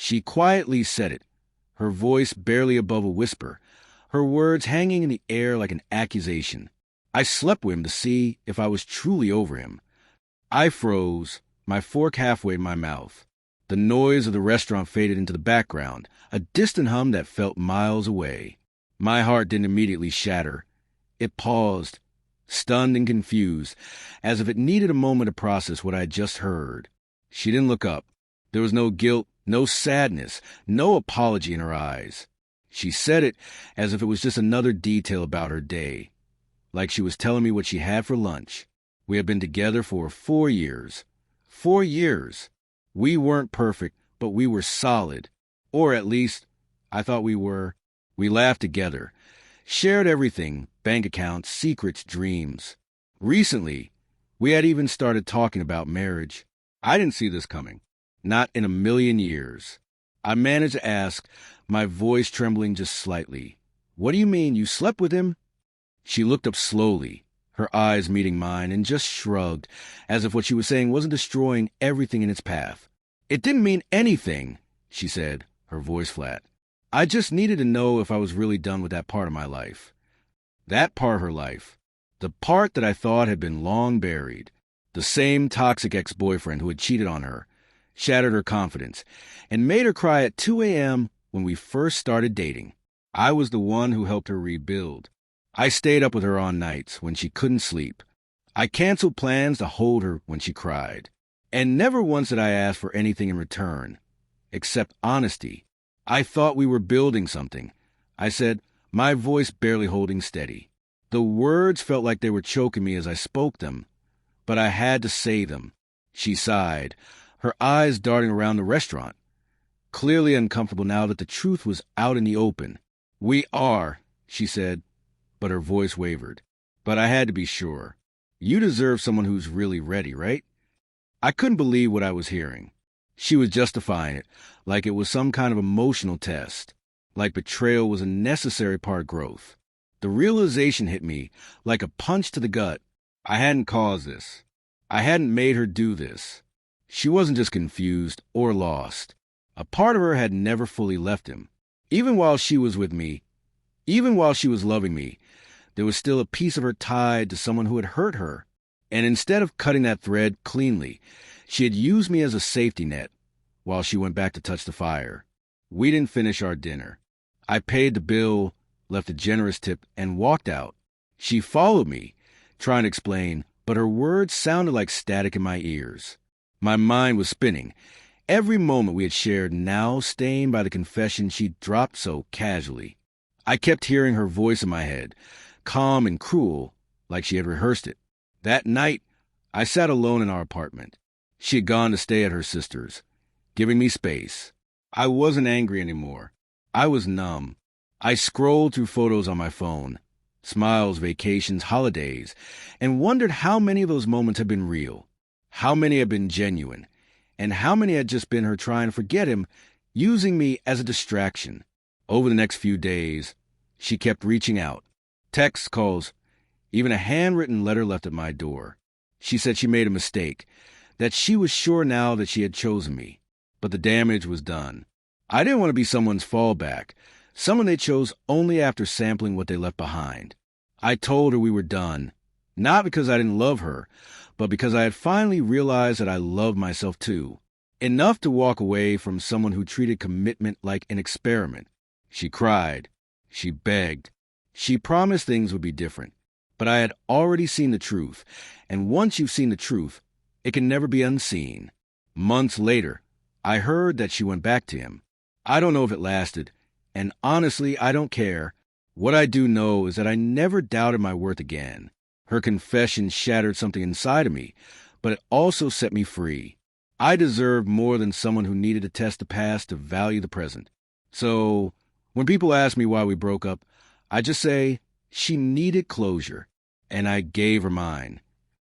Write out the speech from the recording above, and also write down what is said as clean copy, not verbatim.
She quietly said it, her voice barely above a whisper, her words hanging in the air like an accusation. I slept with him to see if I was truly over him. I froze, my fork halfway in my mouth. The noise of the restaurant faded into the background, a distant hum that felt miles away. My heart didn't immediately shatter. It paused, stunned and confused, as if it needed a moment to process what I had just heard. She didn't look up. There was no guilt, no sadness, no apology in her eyes. She said it as if it was just another detail about her day, like she was telling me what she had for lunch. We had been together for 4 years. 4 years. We weren't perfect, but we were solid. Or at least, I thought we were. We laughed together, shared everything, bank accounts, secrets, dreams. Recently, we had even started talking about marriage. I didn't see this coming. Not in a million years. I managed to ask, my voice trembling just slightly. What do you mean, you slept with him? She looked up slowly, her eyes meeting mine, and just shrugged, as if what she was saying wasn't destroying everything in its path. It didn't mean anything, she said, her voice flat. I just needed to know if I was really done with that part of my life. That part of her life. The part that I thought had been long buried. The same toxic ex-boyfriend who had cheated on her, shattered her confidence, and made her cry at 2 a.m. when we first started dating. I was the one who helped her rebuild. I stayed up with her on nights when she couldn't sleep. I canceled plans to hold her when she cried. And never once did I ask for anything in return, except honesty. I thought we were building something, I said, my voice barely holding steady. The words felt like they were choking me as I spoke them, but I had to say them. She sighed, her eyes darting around the restaurant, clearly uncomfortable now that the truth was out in the open. We are, she said, but her voice wavered. But I had to be sure. You deserve someone who's really ready, right? I couldn't believe what I was hearing. She was justifying it, like it was some kind of emotional test, like betrayal was a necessary part of growth. The realization hit me like a punch to the gut. I hadn't caused this. I hadn't made her do this. She wasn't just confused or lost. A part of her had never fully left him. Even while she was with me, even while she was loving me, there was still a piece of her tied to someone who had hurt her. And instead of cutting that thread cleanly, she had used me as a safety net while she went back to touch the fire. We didn't finish our dinner. I paid the bill, left a generous tip, and walked out. She followed me, trying to explain, but her words sounded like static in my ears. My mind was spinning. Every moment we had shared now stained by the confession she'd dropped so casually. I kept hearing her voice in my head, calm and cruel, like she had rehearsed it. That night, I sat alone in our apartment. She had gone to stay at her sister's, giving me space. I wasn't angry anymore. I was numb. I scrolled through photos on my phone, smiles, vacations, holidays, and wondered how many of those moments had been real. How many had been genuine, and how many had just been her trying to forget him, using me as a distraction. Over the next few days, she kept reaching out. Texts, calls, even a handwritten letter left at my door. She said she made a mistake, that she was sure now that she had chosen me, but the damage was done. I didn't want to be someone's fallback, someone they chose only after sampling what they left behind. I told her we were done, not because I didn't love her, but because I had finally realized that I loved myself too. Enough to walk away from someone who treated commitment like an experiment. She cried. She begged. She promised things would be different. But I had already seen the truth, and once you've seen the truth, it can never be unseen. Months later, I heard that she went back to him. I don't know if it lasted, and honestly, I don't care. What I do know is that I never doubted my worth again. Her confession shattered something inside of me, but it also set me free. I deserved more than someone who needed to test the past to value the present. So, when people ask me why we broke up, I just say, she needed closure, and I gave her mine.